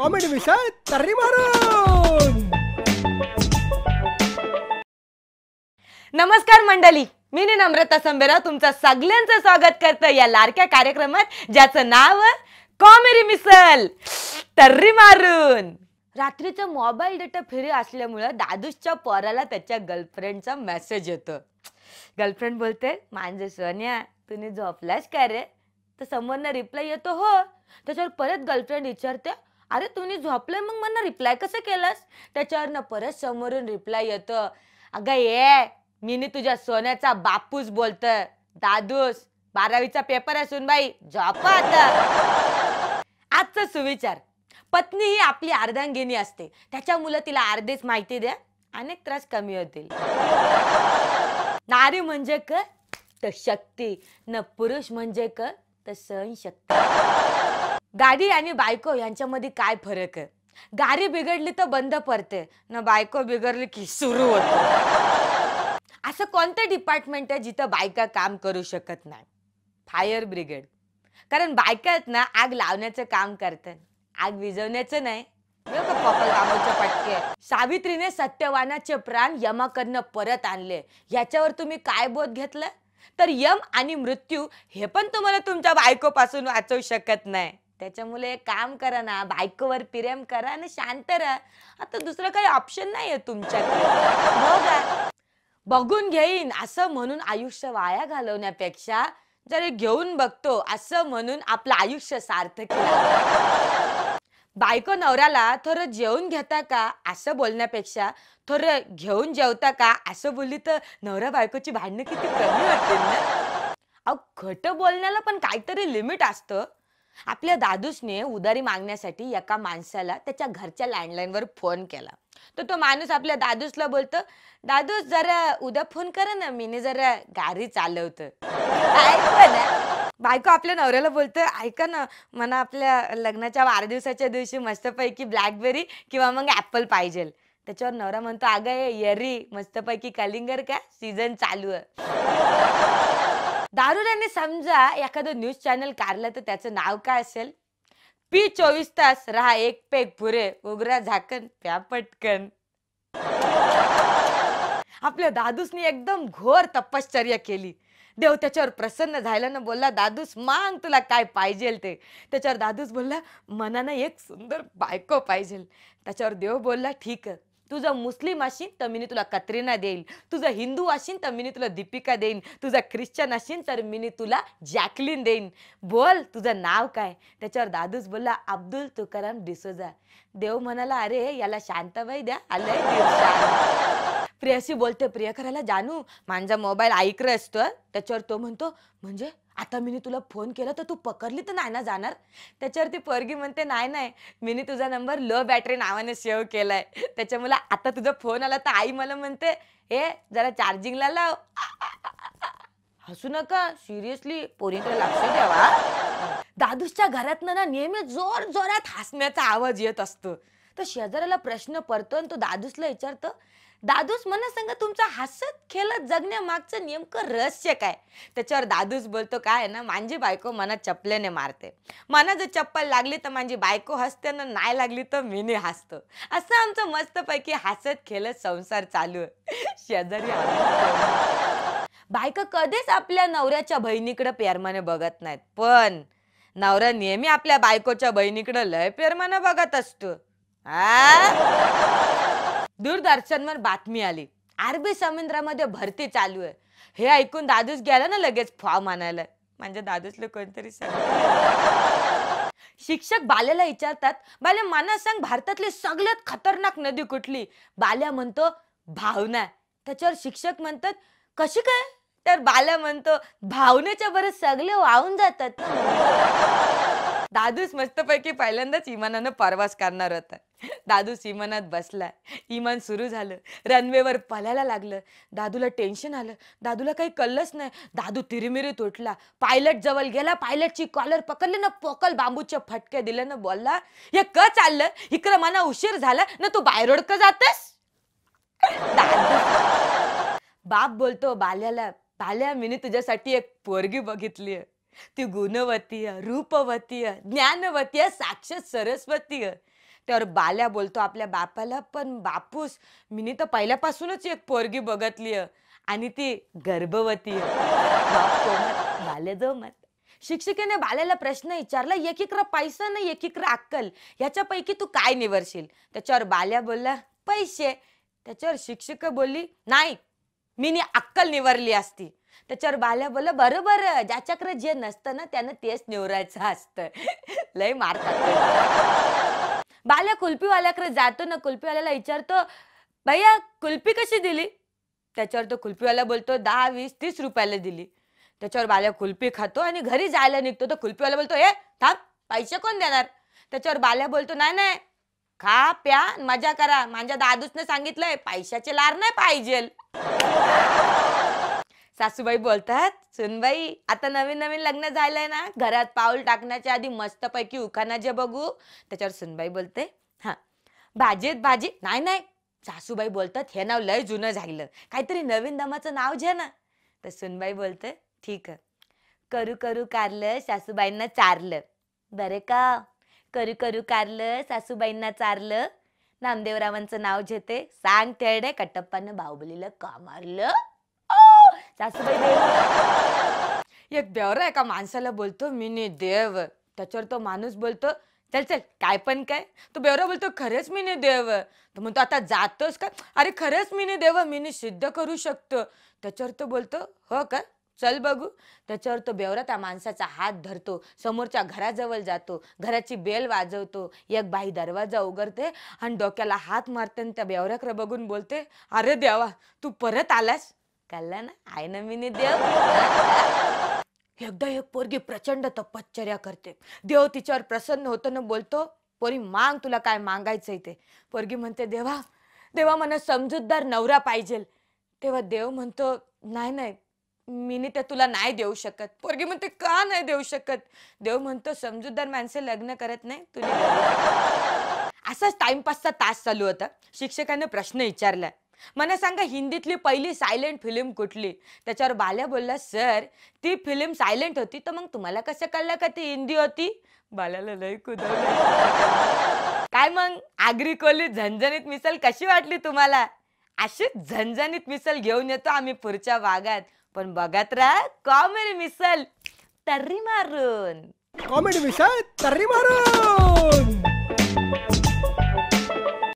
Comedy विषय तर्री मारून. नमस्कार मंडळी, मी नम्रता संबेरा तुमचं सगळ्यांचं स्वागत करते या लाडक्या कार्यक्रमात ज्याचं नाव कॉमेडी मिसल तर्री मारून. रात्रीचा मोबाईल डेटा फ्री असल्यामुळे दादूच्या पोराला त्याच्या गर्लफ्रेंडचा मेसेज येतो. गर्लफ्रेंड बोलते, माझे सोन्या तुम्ही झोपलास का रे? तर समोरनं रिप्लाय येतो हो. त्याच्यावर परत गर्लफ्रेंड विचारते, अरे तुम्ही झोपलाय मग मला रिप्लाय कसं केलास? त्याच्यावर परत समोरून रिप्लाय येतो, अगं ये मी तुझ्या सोन्याचा बापूस बोलतोय. दादूस 12वीचा पेपर आहे सुनबाई, झोपा आता. आजचा सुविचार, पत्नी ही आपली अर्धांगिनी असते, त्याच्यामुळे तिला अर्धीच माहिती द्या, अनेक त्रास कमी होतील. नारी म्हणजे क तर शक्ती, न पुरुष म्हणजे क तर सहनशक्ती. गाडी आणि बायको यांच्यामध्ये काय फरक आहे? गाडी बिघडली तर बंद पडते, न बायको बिघडली की सुरू होते. असं कोणतं डिपार्टमेंट आहे जिथं बायका काम करू शकत नाही? Fire brigade. कारण बायका आहेत ना, आग लावण्याचं काम करतात, आग विझवण्याचं नाही. पटके. सावित्रीने सत्यवानाचे प्राण यमाकडनं परत आणले, याच्यावर तुम्ही काय बोध घेतलं? तर यम आणि मृत्यू हे पण तुम्हाला तुमच्या बायकोपासून वाचवू शकत नाही. त्याच्यामुळे एक काम करा ना, बायकोवर प्रेम करा आणि शांत राहा. आता दुसरं काही ऑप्शन नाहीये तुमच्याकडे. बघून घेईन असं म्हणून आयुष्य वाया घालवण्यापेक्षा जरी घेऊन बघतो असं म्हणून आपलं आयुष्य सार्थक केलं. बायको नवऱ्याला थोडं जेवून घेता का असं बोलण्यापेक्षा थोडं घेऊन जेवता का असं बोलली तर नवरा बायकोची भांडणं किती कमी होतील ना. अहो, खोटं बोलण्याला पण काहीतरी लिमिट असतं. आपल्या दादूसने उधारी मागण्यासाठी एका माणसाला त्याच्या घरच्या लँडलाईनवर फोन केला. तर तो माणूस आपल्या दादूसला बोलतो, दादूस जरा उद्या फोन करा ना, मी जरा गाडी चालवतो. बायको आपल्या नवऱ्याला बोलतो, ऐका ना, मला आपल्या लग्नाच्या वाढदिवसाच्या दिवशी मस्तपैकी ब्लॅकबेरी किंवा मग ऍपल पाहिजे. त्याच्यावर नवरा म्हणतो, अगं येरी मस्तपैकी कलिंगर का सीझन चालू आहे. दारुड्याने समजा एखादं न्यूज चॅनल काढलं तर त्याचं नाव काय असेल? पी 24 तास रहा एक पेग पुरे, उघडा झाकण प्या पटकन. आपल्या दादूसने एकदम घोर तपश्चर्या केली. देव त्याच्यावर प्रसन्न झाला ना, बोलला, दादूस मांग तुला काय पाहिजे ते. त्याच्यावर दादूस बोलला, मनानं एक सुंदर बायको पाहिजे. त्याच्यावर देव बोलला, ठीक आहे, तुझं मुस्लिम असेल तर मी तुला कतरीना देईल, तुझं हिंदू असेल तर मी तुला दीपिका देईन, तुझा ख्रिश्चन असेल तर मी तुला जॅकलिन देईन, बोल तुझं नाव काय? त्याच्यावर दादूस बोलला, अब्दुल तुकाराम डिसोजा. देव म्हणाला, अरे याला शांताबाई द्या, आलंय. प्रियाशी बोलते, प्रियकराला, जानू माझा मोबाईल ऐकत असतो. त्याच्यावर तो म्हणतो, म्हणजे आता मी तुला फोन केला तर तू पकडली तर नाही ना जाणार? त्याच्यावर ती पोरगी म्हणते, नाही नाही, मी तुझा नंबर लो बॅटरी नावाने सेव्ह केलाय, त्याच्यामुळे आता तुझा फोन आला तर आई मला म्हणते, हे जरा चार्जिंगला लाव. हसू नका, सिरियसली पोरींकडे लक्ष द्यावा. दादूसच्या घरातनं ना नेहमी जोर जोरात हसण्याचा आवाज येत असतो. तर शेजाऱ्याला प्रश्न पडतो आणि तो दादूसला विचारतो, दादूस मला सांगा, तुमचा हसत खेळत जगण्यामागचं नेमकं रहस्य काय? त्याच्यावर दादूस बोलतो, काय ना, माझी बायको मना चपलेने मारते, मना जर चप्पल लागली तर माझी बायको हसते ना, नाही लागली तर मी हसतो. असं आमचं मस्तपैकी हसत खेळत संसार चालू आहे. शेजारी बायका कधीच आपल्या नवऱ्याच्या बहिणीकडे प्रेमाने बघत नाहीत, पण नवरा नेहमी आपल्या बायकोच्या बहिणीकडे लय प्रेमाने बघत असतो. दूरदर्शनवर बातमी आली, अरबी समुद्रामध्ये भरती चालू आहे. हे ऐकून दादूस गेला ना लगेच फॉर्म आणायला. म्हणजे दादूसला कोणतरी सांगितलं. शिक्षक बाल्याला विचारतात, बाल्या मला सांग, भारतातली सगळ्यात खतरनाक नदी कुठली? बाल्या म्हणतो, भावना. त्याच्यावर शिक्षक म्हणतात, कशी काय? तर बाल्या म्हणतो, भावनेच्या बरं सगळे वाहून जातात. दादूस मस्तपैकी पहिल्यांदाच इमानानं प्रवास करणार होता. दादूस इमानात बसला, इमान सुरू झालं, रनवेवर पळायला लागलं. दादूला टेन्शन आलं, दादूला काही कळलंच नाही. दादू तिरीमिरीत उठला, पायलट जवळ गेला, पायलटची कॉलर पकडली ना, पोकल बांबूचे फटके दिले ना, बोलला, हे क चाललं इकडं, मला उशीर झाला ना, तू बाहेर क जातेस? बाप बोलतो बाल्याला, बाल्या मी तुझ्यासाठी एक पोरगी बघितली. ती गुणवती आहे, रूपवती आहे, ज्ञानवती आहे, साक्षात सरस्वती आहे. त्यावर बाल्या बोलतो आपल्या बापाला, पण बापूस मीनी तर पहिल्यापासूनच एक पोरगी बघतली आहे आणि ती गर्भवती आहे. बाप कोमत, बाल्या जोमत. शिक्षिकेने बाल्याला प्रश्न विचारला, एकीकडे पैसा नाही एकीकडे अक्कल, याच्यापैकी तू काय निवडशील? त्याच्यावर बाल्या बोलला, पैसे. त्याच्यावर शिक्षिका बोलली, नाही मी अक्कल निवरली असती. त्याच्यावर बाल्या बोलला, बरोबर, ज्याच्याकडे जे नसतं ना त्यानं तेच निवरायचं असतं. लय मारतात. बाल्या कुल्फीवाल्याकडे जातो ना, कुल्फीवाल्याला विचारतो, भैया कुल्फी कशी दिली? त्याच्यावर तो कुल्फीवाला बोलतो, 10, 20, 30 रुपयाला दिली. त्याच्यावर बाल्या कुल्फी खातो आणि घरी जायला निघतो. तर कुल्फीवाला बोलतो, ए थांब, पैसे कोण देणार? त्याच्यावर बाल्या बोलतो, नाही नाही, खा प्या मजा करा, माझ्या दादूसने सांगितलंय पैशाचे लार नाही पाहिजे. सासूबाई बोलतात, सुनबाई आता नवीन नवीन लग्न झालंय ना, घरात पाऊल टाकण्याच्या आधी मस्तपैकी उखाणा जे बघू. त्याच्यावर सुनबाई बोलते, हा भाजीत भाजी. नाही नाही, सासूबाई बोलतात, हे नाव लय जुनं झालं, काहीतरी नवीन दमाचं नाव घे ना. तर सुनबाई बोलते, ठीक आहे. करू करू कारलं सासूबाईंना चारलं. बरे का? करू करू कारलं सासूबाईंना चारलं. नामदेवरावांचं नाव घेते, सांग तेडे कटप्पानं बाहुबलीला का मारलं? सासूबाई देव. एक बेवरा एका माणसाला बोलतो, मी देव. त्याच्यावर तो माणूस बोलतो, चल चल काय पण काय. तो बेवरा बोलतो, खरंच मी देव. तो म्हणतो, आता जातोस का? अरे खरंच मी देव, मी सिद्ध करू शकतो. त्याच्यावर तो बोलतो, हो का, चल बघू. त्याच्यावर तो बेवरा त्या माणसाचा हात धरतो, समोरच्या घराजवळ जातो, घराची बेल वाजवतो. एक बाई दरवाजा उघडते आणि डोक्याला हात मारते आणि त्या बेवऱ्याकडे बघून बोलते, अरे देवा तू परत आलास. कळलं ना, आहे ना मी देव. एकदा एक पोरगी प्रचंड तपश्चर्या करते. देव तिच्यावर प्रसन्न होतो ना, बोलतो, पोरी मांग तुला काय मागायचंय ते. पोरगी म्हणते, देवा देवा मला समजूतदार नवरा पाहिजे. तेव्हा देव म्हणतो, नाही नाही मी ते तुला नाही देऊ शकत. पोरगी म्हणते, का नाही देऊ शकत? देव म्हणतो, समजूतदार माणसे लग्न करत नाही, तुला. असाच टाइमपासचा तास चालू होता. शिक्षकाने प्रश्न विचारला, मला सांगा हिंदीतली पहिली सायलेंट फिल्म कुठली? त्याच्यावर बाल्या बोलला, सर ती फिल्म सायलेंट होती, तर मग तुम्हाला कसं कळलं का ती हिंदी होती? बाल्याला लय कुदवलं. काय मग आगरी कोली झणझणीत मिसल कशी वाटली तुम्हाला? अशीच झणझणीत मिसल घेऊन येतो आम्ही पुढच्या भागात. पण बघत राहा कॉमेडी मिसल तर्री मारून. कॉमेडी मिसल तर्री मारून.